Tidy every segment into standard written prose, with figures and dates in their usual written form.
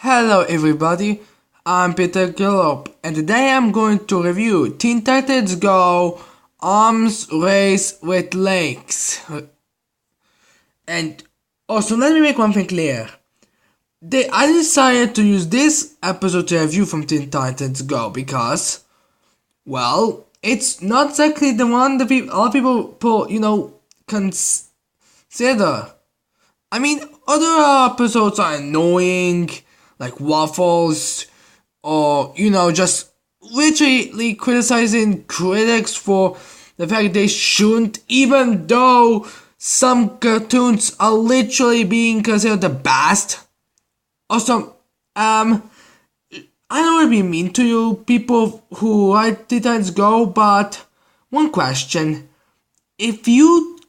Hello everybody, I'm Peter Gallop and today I'm going to review Teen Titans Go! Arms Race with Legs. And also let me make one thing clear. I decided to use this episode to review from Teen Titans Go! Because, well, it's not exactly the one that a lot of people, consider. I mean, other episodes are annoying, like Waffles, or, just literally criticizing critics for the fact they shouldn't, even though some cartoons are literally being considered the best. Also, I don't want to be mean to you, people who write Titans Go, but one question. If you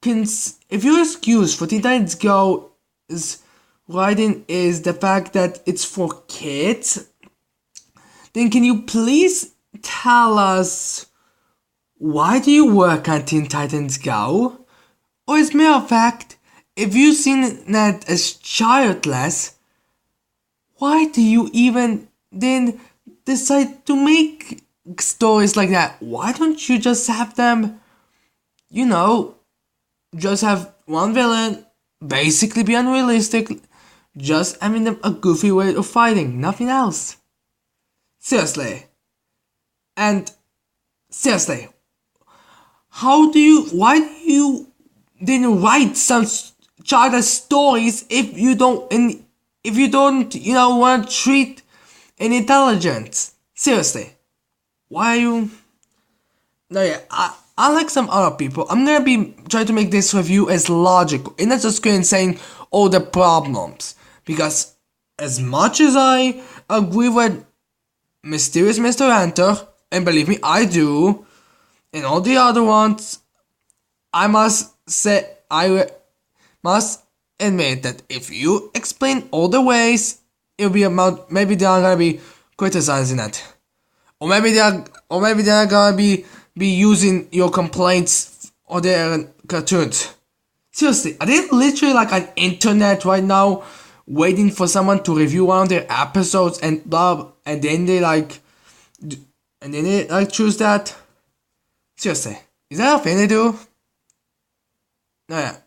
if your excuse for Teen Titans Go's writing is the fact that it's for kids, then can you please tell us why do you work on Teen Titans Go? Or as a matter of fact, if you've seen that as childless, why do you even then decide to make stories like that? Why don't you just have them, just have one villain, basically be unrealistic, just having them a goofy way of fighting, nothing else. Seriously. And seriously, why do you then write some childish stories if you don't want to treat an intelligence? Seriously. Why are you... No, yeah, unlike some other people, I'm gonna be trying to make this review as logical and not just going saying all the problems. Because as much as I agree with Mysterious Mr. Enter, and believe me, I do, and all the other ones, I must admit that if you explain all the ways, it'll be about, maybe they're gonna be criticizing it. Or maybe they're gonna be using your complaints or their cartoons. Seriously, are they literally like an internet right now, waiting for someone to review one of their episodes and blah, and then they choose that? Seriously, is that a thing they do? No, yeah.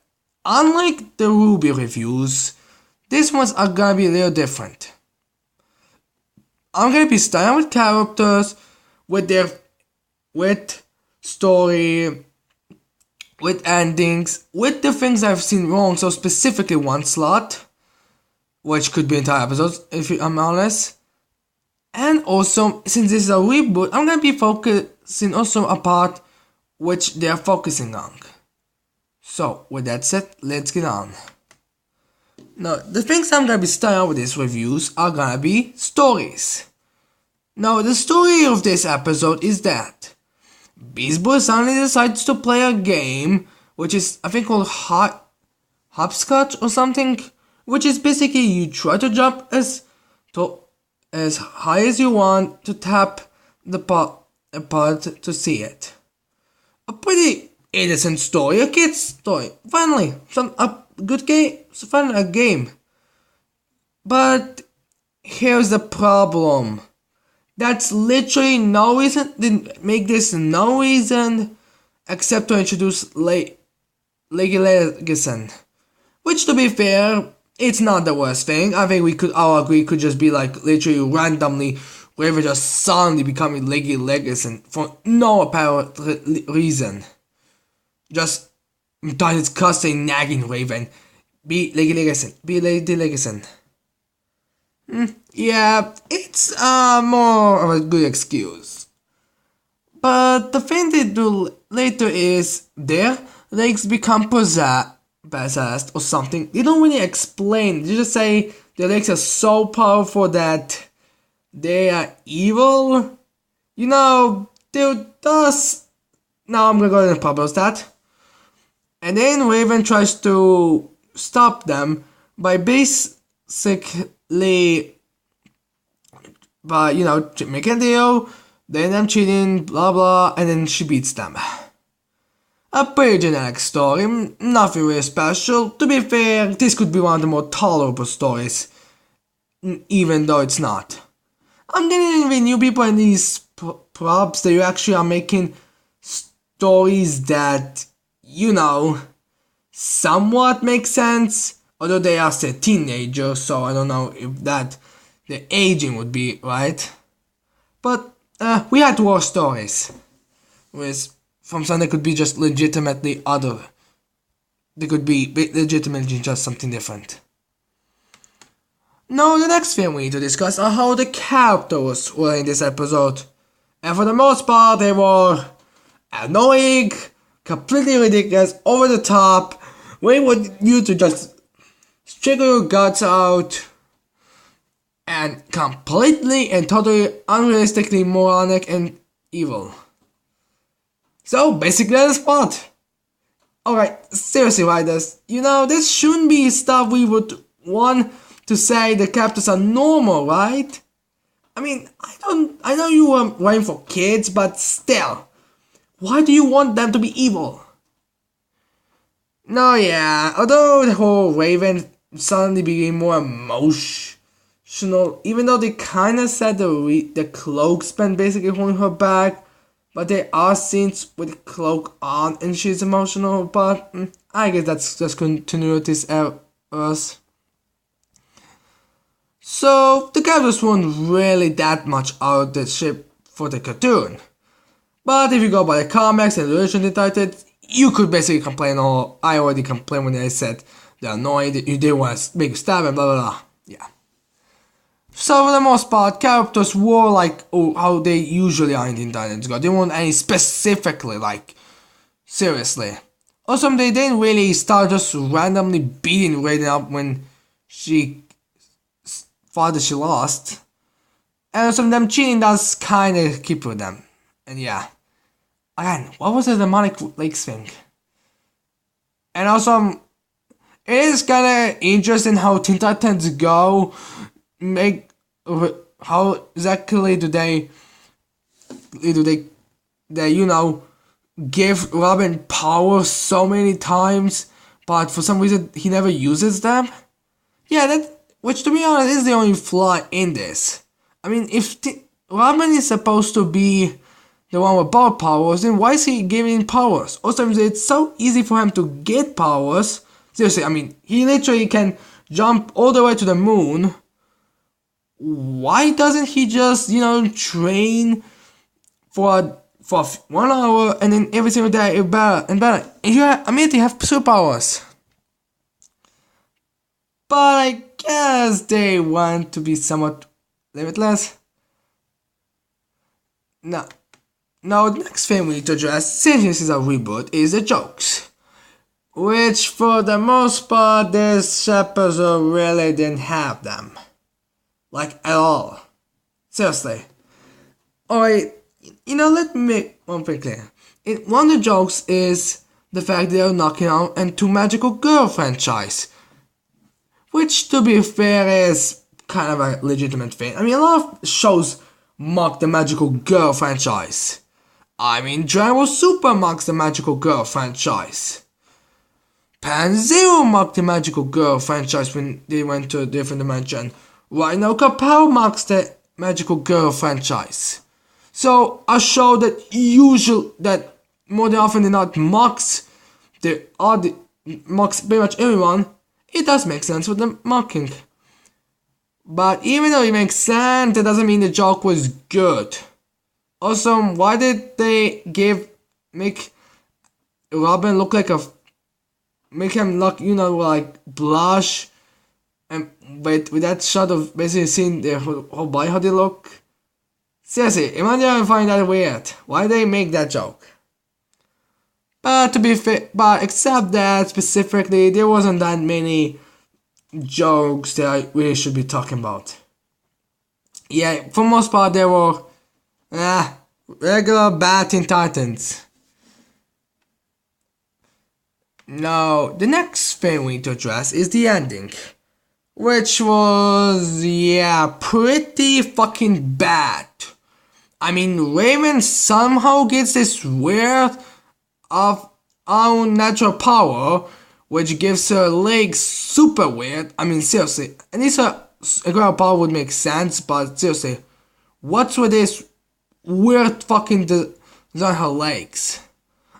Unlike the Ruby reviews, these ones are gonna be a little different. I'm gonna be starting with characters, with story, with endings, with the things I've seen wrong, so specifically one slot, which could be entire episodes, if I'm honest. And also, since this is a reboot, I'm gonna be focusing also a part which they're focusing on. So, with that said, let's get on. Now, the things I'm gonna be starting with these reviews are gonna be stories. Now, the story of this episode is that Beast Boy suddenly decides to play a game, which is, I think, called hopscotch or something, which is basically you try to jump as high as you want to tap the part to see it. A pretty innocent story, a kid's story. Finally, a good game, a game. But here's the problem. That's literally no reason, didn't make this no reason except to introduce Leggy Legason. Which, to be fair, it's not the worst thing. I think we could all agree could just be like literally randomly Raven just suddenly becoming Leggy Legason for no apparent reason. Just Titans cussing, nagging Raven. Be Leggy Legason. Be Leggy Legason. Yeah, it's more of a good excuse. But the thing they do later is their legs become possessed or something. They don't really explain. They just say their legs are so powerful that they are evil. They're thus... Now I'm gonna go into problems that. And then Raven tries to stop them by basically making a deal, then them cheating, blah blah, and then she beats them. A pretty generic story, nothing really special. To be fair, this could be one of the more tolerable stories even though it's not. I'm getting with new people in these props that you actually are making stories that, somewhat make sense, although they are still teenagers, so I don't know if that the aging would be right. But we had war stories with from something that could be just legitimately other. They could be legitimately just something different. Now the next thing we need to discuss are how the characters were in this episode. And for the most part they were annoying, completely ridiculous, over the top. We want you to just struggle your guts out, and completely and totally unrealistically moronic and evil. So basically the spot. Alright, seriously writers, this shouldn't be stuff we would want to say the characters are normal, right? I mean, I know you were writing for kids, but still, why do you want them to be evil? No, yeah, although the whole Raven suddenly became more emotional, even though they kinda said the cloak's been basically holding her back, but there are scenes with the cloak on and she's emotional, but I guess that's just continuity's errors. So, the characters weren't really that much out of the ship for the cartoon. But if you go by the comics and the original Titans, you could basically complain, or I already complained when I said they're annoying, you didn't want to make a stab and blah blah blah. Yeah. So for the most part, characters were like how they usually are in Teen Titans Go. They weren't any specifically like, seriously. Also, they didn't really start just randomly beating Raiden up when she thought that she lost. And some of them cheating does kinda keep with them. And yeah. Again, what was the demonic lakes thing? And also, it is kinda interesting how Teen Titans Go how exactly do they give Robin power so many times, but for some reason he never uses them? Yeah, which to be honest is the only flaw in this. I mean, if Robin is supposed to be the one with power powers, then why is he giving powers? Also, it's so easy for him to get powers. Seriously, I mean, he literally can jump all the way to the moon. Why doesn't he just, train for 1 hour and then every single day it's better and better? And you immediately have superpowers. But I guess they want to be somewhat limitless. Now, the next thing we need to address, since this is a reboot, is the jokes. Which, for the most part, this episode really didn't have them. Like, at all. Seriously. Alright, let me make one thing clear. One of the jokes is the fact they are knocking out into Magical Girl franchise. Which, to be fair, is kind of a legitimate thing. I mean, a lot of shows mock the Magical Girl franchise. I mean, Dragon Ball Super mocks the Magical Girl franchise. Pan Zero mocked the Magical Girl franchise when they went to a different dimension. Right now, Kapow mocks the Magical Girl franchise. So, a show that more than often than not mocks mocks pretty much everyone, it does make sense with the mocking. But even though it makes sense, that doesn't mean the joke was good. Also, why did they make Robin look like make him look, like blush, and with that shot of basically seeing their whole body, how they look? Seriously, imagine I find that weird. Why did they make that joke? But to be fair, except that specifically, there wasn't that many jokes that I really should be talking about. Yeah, for most part, they were regular bad Teen Titans. Now, the next thing we need to address is the ending. Which was, pretty fucking bad. I mean, Raven somehow gets this weird unnatural power, which gives her legs super weird. I mean, seriously, and these are a girl power would make sense, but seriously, what's with this weird fucking design her legs?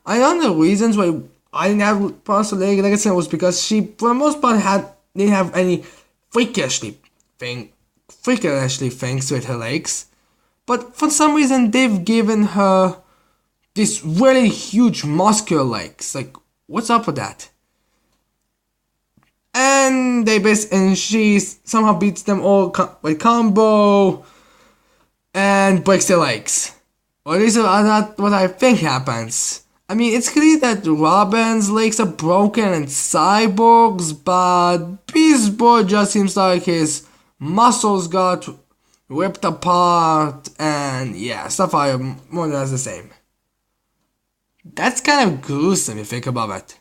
I know the reasons why I didn't have personal legs was because she, for the most part, didn't have any freakishly things with her legs. But for some reason, they've given her this really huge muscular legs. Like, what's up with that? And she somehow beats them all with combo and breaks their legs. Or at least that's what I think happens. I mean, it's clear that Robin's legs are broken and cyborgs, but Beast Boy just seems like his muscles got ripped apart, and yeah, stuff are more or less the same. That's kind of gruesome if you think about it.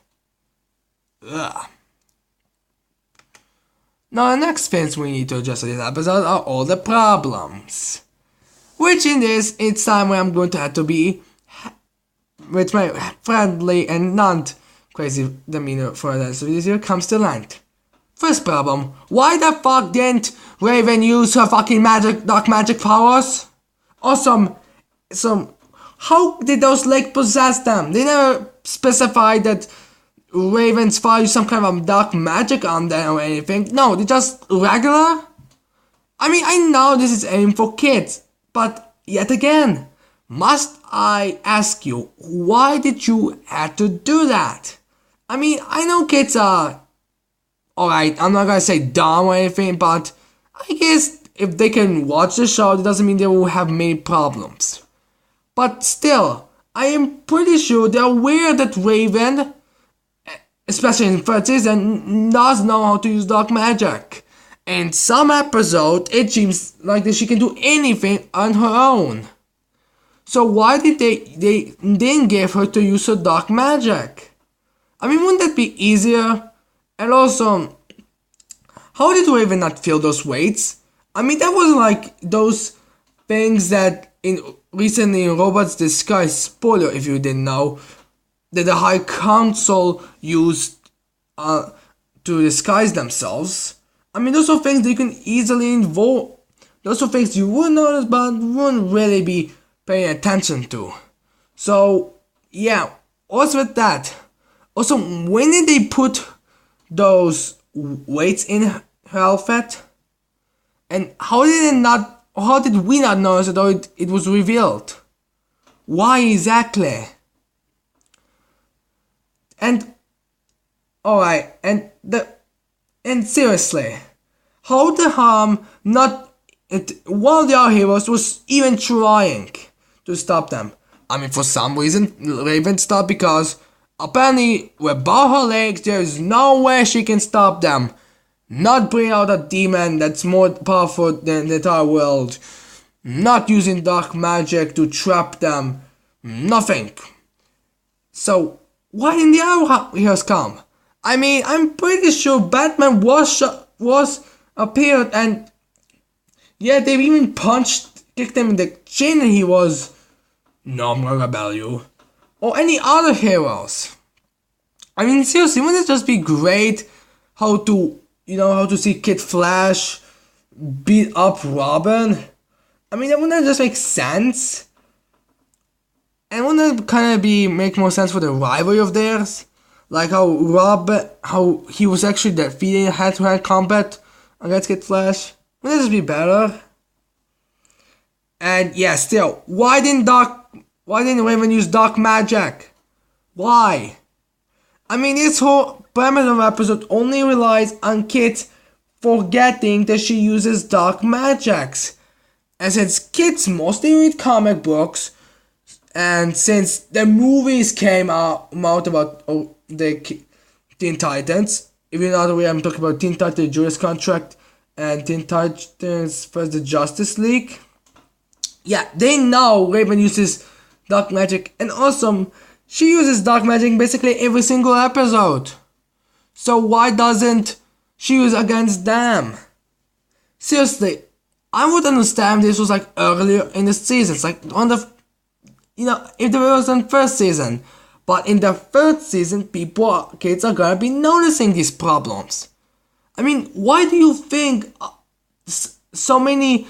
Ugh. Now, the next things we need to address in this episode are all the problems. Which in this, it's time where I'm going to have to be with my friendly and non-crazy demeanor for the rest of this year comes to land. First problem, why the fuck didn't Raven use her fucking dark magic powers? Or how did those legs possess them? They never specified that Raven's father used some kind of dark magic on them or anything. No, they're just regular? I mean, I know this is aimed for kids, but yet again, must I ask you, why did you have to do that? I mean, I know kids are, alright, I'm not gonna say dumb or anything, but I guess if they can watch the show, that doesn't mean they will have many problems. But still, I am pretty sure they're aware that Raven, especially in the third season, does know how to use dark magic. In some episode, it seems like that she can do anything on her own. So why did they didn't give her to use her dark magic? I mean, wouldn't that be easier? And also, how did Raven not feel those weights? I mean, that wasn't like those things that recently in Robots Disguise, spoiler if you didn't know, that the High Council used to disguise themselves. I mean, those are things that you can easily involve. Those are things you would notice, but wouldn't really be paying attention to. So, yeah, what's with that? Also, when did they put those weights in her outfit? And how did we not notice it, though it was revealed? Why exactly? And alright, and seriously, how the harm not one of the other heroes was even trying to stop them? I mean, for some reason, Raven stopped because apparently with both her legs, there is no way she can stop them. Not bring out a demon that's more powerful than the entire world. Not using dark magic to trap them. Nothing. So, why didn't the other heroes come? I mean, I'm pretty sure Batman was appeared, and yeah, they even kicked him in the chin, and he was, no, I'm gonna rebel you. Or any other heroes. I mean, seriously, wouldn't it just be great how to see Kid Flash beat up Robin? I mean, wouldn't that just make sense? And wouldn't it kind of make more sense for the rivalry of theirs? Like how he was actually defeating hand-to-hand combat against Kid Flash? Wouldn't it just be better? And yeah, still, why didn't Raven use dark magic? Why? I mean, this whole premise of the episode only relies on Kit forgetting that she uses dark magics. And since kids mostly read comic books, and since the movies came out about the Teen Titans, if you're not aware, I'm talking about Teen Titans Judas Contract and Teen Titans vs. the Justice League. Yeah, they know Raven uses dark magic, and also she uses dark magic in basically every single episode. So why doesn't she use against them? Seriously, I would understand this was like earlier in the seasons, like if there was in first season. But in the third season, kids are gonna be noticing these problems. I mean, why do you think so many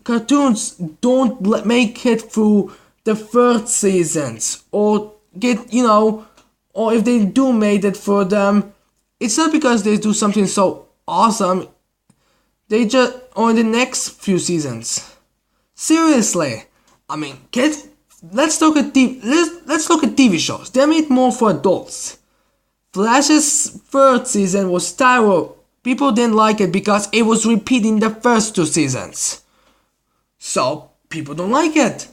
cartoons don't make it through the third seasons, or get, or if they do make it for them, it's not because they do something so awesome. They just, or in the next few seasons. Seriously, I mean, let's look at TV shows. They're made more for adults. Flash's third season was terrible. People didn't like it because it was repeating the first two seasons. So, people don't like it.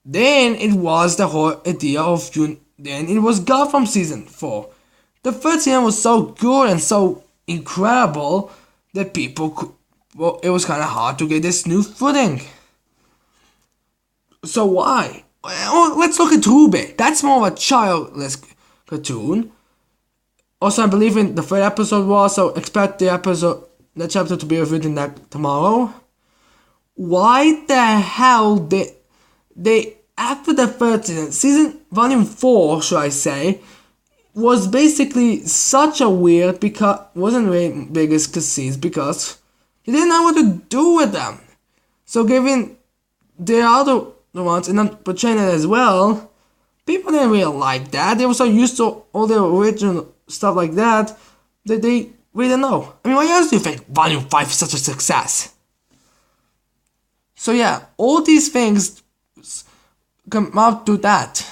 Then it was the whole idea of then it was Gotham season 4. The third season was so good and so incredible that it was kind of hard to get this new footing. So why? Well, let's look at Ruby. That's more of a childless cartoon. Also, I believe in the third episode was, so expect the chapter to be reviewed in that tomorrow. Why the hell they after the third season volume 4, should I say, was basically such a weird, because wasn't really biggest scenes because he didn't know what to do with them. So given the other ones and not portraying it as well, people didn't really like that. They were so used to all the original stuff like that they really don't know. I mean, why else do you think Volume 5 is such a success? So yeah, all these things come out to that.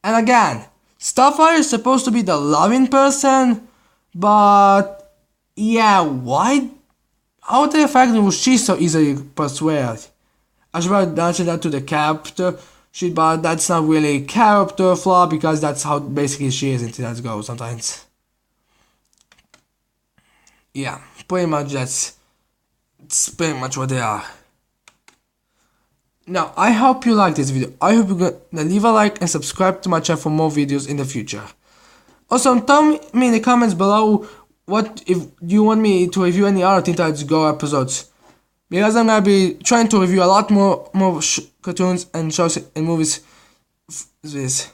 And again, Starfire is supposed to be the loving person, but yeah, why? How the fact was she so easily persuaded? I should probably mention that to the character sheet, but that's not really a character flaw because that's how basically she is into that go sometimes. Yeah, pretty much it's pretty much what they are. Now, I hope you liked this video. I hope you're gonna leave a like and subscribe to my channel for more videos in the future. Also, tell me in the comments below what if you want me to review any other Teen Titans Go episodes. Because I'm gonna be trying to review a lot more cartoons and shows and movies. If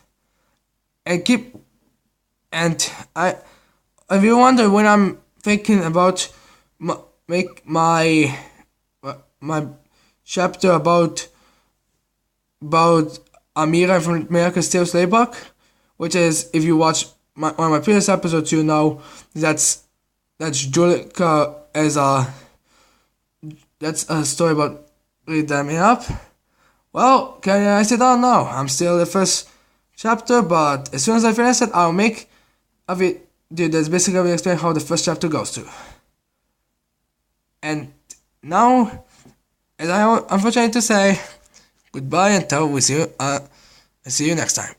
you wonder when I'm thinking about make my chapter about Amira from America's Tales Laybuck, which is, if you watch one of my previous episodes, you know that's Julika as that's a story about reading up. Well, can I say that? No, I'm still the first chapter, but as soon as I finish it, I'll make a video that's basically going to explain how the first chapter goes to. And now, as I unfortunately to say, goodbye until we see you next time.